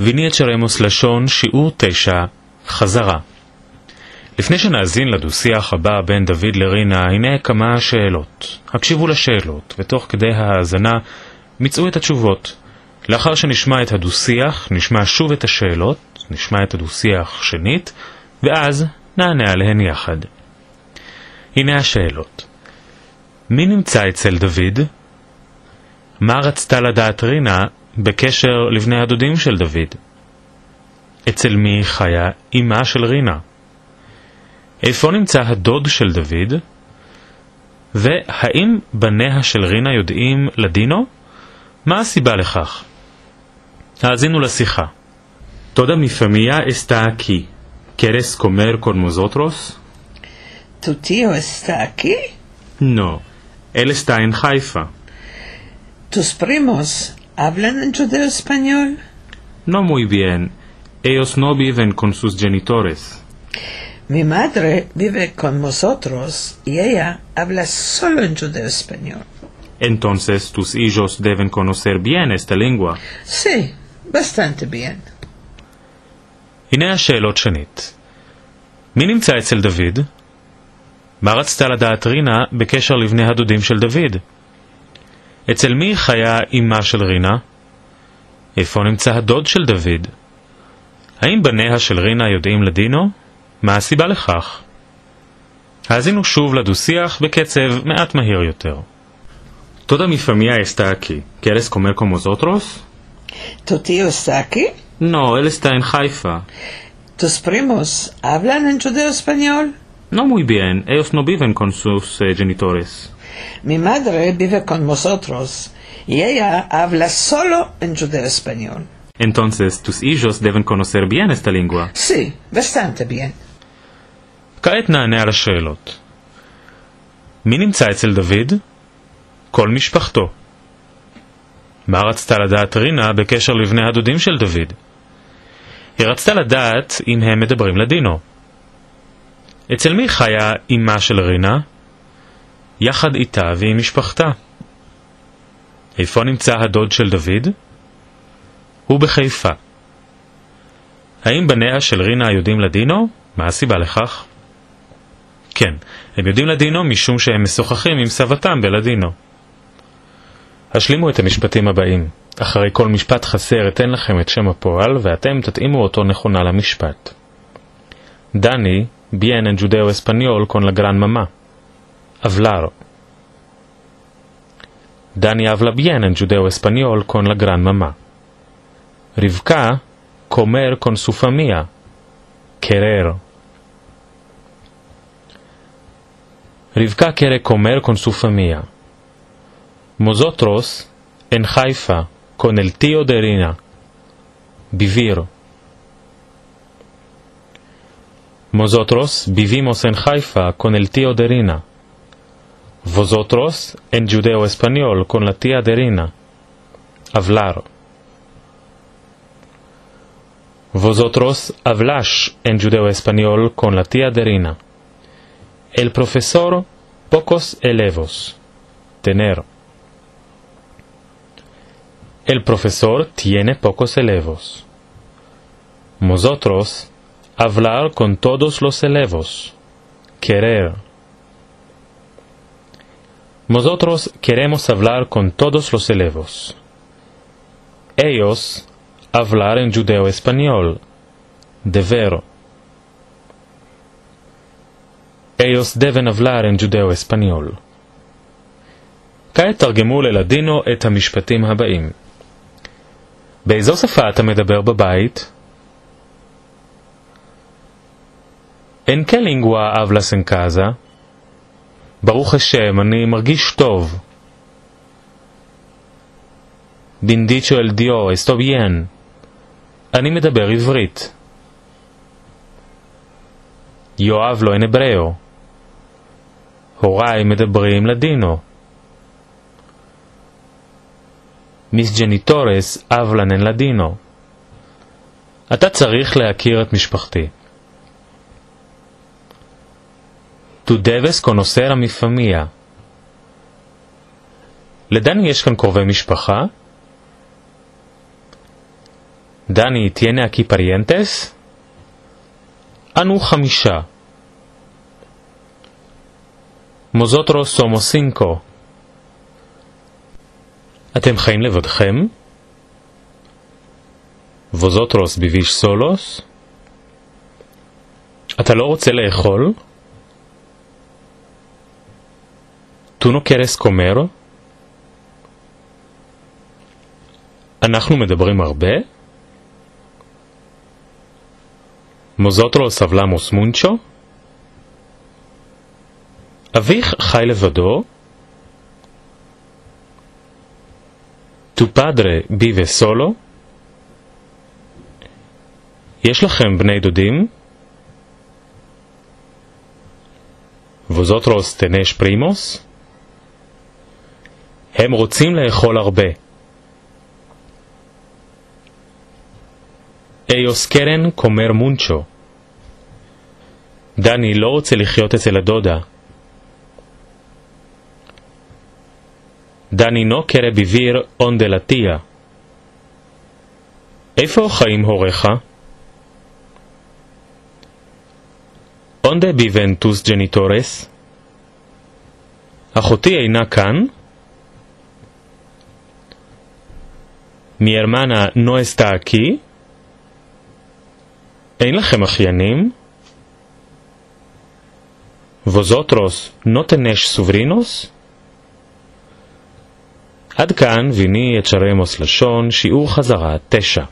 ויניאצ'רמוס לשון שיעור 9, חזרה. לפני שנאזין לדו-שיח הבא בין דוד לרינה, הנה כמה שאלות. הקשיבו לשאלות, ותוך כדי ההאזנה מצאו את התשובות. לאחר שנשמע את הדו-שיח, נשמע שוב את השאלות, נשמע את הדו-שיח שנית, ואז נענה עליהן יחד. הנה השאלות. מי נמצא אצל דוד? מה רצתה לדעת רינה בקשר לבני הדודים של דוד? אצל מי חיה אמה של רינה? איפה נמצא הדוד של דוד? והאם בניה של רינה יודעים לדינו? מה הסיבה לכך? האזינו לשיחה. Toda mi familia está aquí. ¿Quieres comer con nosotros? ¿Tu tío está aquí? No, él está en Haifa. ¿Tus primos hablan en judeo-español? No muy bien. Ellos no viven con sus genitores. Mi madre vive con nosotros y ella habla solo en judeo-español. Entonces tus hijos deben conocer bien esta lengua. Sí, bastante bien. הנה השאלות שנית. מי נמצא אצל דוד? מה רצתה לדעת רינה בקשר לבני הדודים של דוד? אצל מי חיה אמה של רינה? איפה נמצא הדוד של דוד? האם בניה של רינה יודעים לדינו? מה הסיבה לכך? האזינו שוב לדו-שיח בקצב מעט מהיר יותר. Toda mi familia está aquí. ¿Quieres comer con nosotros? ¿Tu tío está aquí? No, él está en Haifa. ¿Tus primos hablan en judeo-español? No muy bien. Ellos no viven con sus genitores. Mi madre vive con nosotros y ella habla solo en judeo-español. Entonces tus hijos deben conocer bien esta lengua. Sí, bastante bien. כעת נענה על השאלות. מי נמצא אצל דוד? כל משפחתו. מה רצתה לדעת רינה בקשר לבני הדודים של דוד? היא רצתה לדעת אם הם מדברים לדינו. אצל מי חיה אמה של רינה? יחד איתה ועם משפחתה. איפה נמצא הדוד של דוד? הוא בחיפה. האם בניה של רינה יודעים לדינו? מה הסיבה לכך? כן, הם יודעים לדינו משום שהם משוחחים עם סבתם בלדינו. השלימו את המשפטים הבאים. אחרי כל משפט חסר אתן לכם את שם הפועל ואתם תתאימו אותו נכונה למשפט. דני bien en judeo español con la gran mamá. Hablar. Dani habla bien en judeo español con la gran mamá. Rivka comer con su familia. Querer. Rivka quiere comer con su familia. Nosotros en Haifa con el tío de Rina. Vivir. Nosotros vivimos en Haifa con el tío de Rina. Vosotros en judeo español con la tía de Rina. Hablar. Vosotros habláis en judeo español con la tía de Rina. El profesor pocos elevos. Tener. El profesor tiene pocos elevos. Nosotros hablar con todos los elevos. Querer. Nosotros queremos hablar con todos los elevos. Ellos hablar en judeo español. Deber. Ellos deben hablar en judeo español. כעת תרגמו ללדינו את המשפטים הבאים. באיזו שפה אתה מדבר בבית? En qué lengua hablas en casa? ברוך השם, אני מרגיש טוב. Bendito el Dios, estoy bien. אני מדבר עברית. יואב לא en hebreo. הוריי מדברים לדינו. Mis genitores hablan en ladino. אתה צריך להכיר את משפחתי. Tu debes conocer a mi familia. לדני יש כאן קרובי משפחה? דני, tiene aquí parientes? אנו 5. Nosotros somos 5. אתם חיים לבדכם? Vosotros vivís solos? אתה לא רוצה לאכול? Tú no quieres comer? אנחנו מדברים הרבה? Nosotros hablamos mucho? אביך חי לבדו? Tu padre vive solo? יש לכם בני דודים? Vosotros tenéis primos? הם רוצים לאכול הרבה. Ellos quieren comer mucho. דני לא רוצה לחיות אצל הדודה. דני no quiere vivir donde la tía. איפה חיים הוריך? ¿Dónde viven tus genitores? אחותי אינה כאן? Mi hermana no está aquí? אין לכם אחיינים? Vosotros no tenéis sobrinos? עד כאן ויני את שרמוס לשון, שיעור חזרה 9.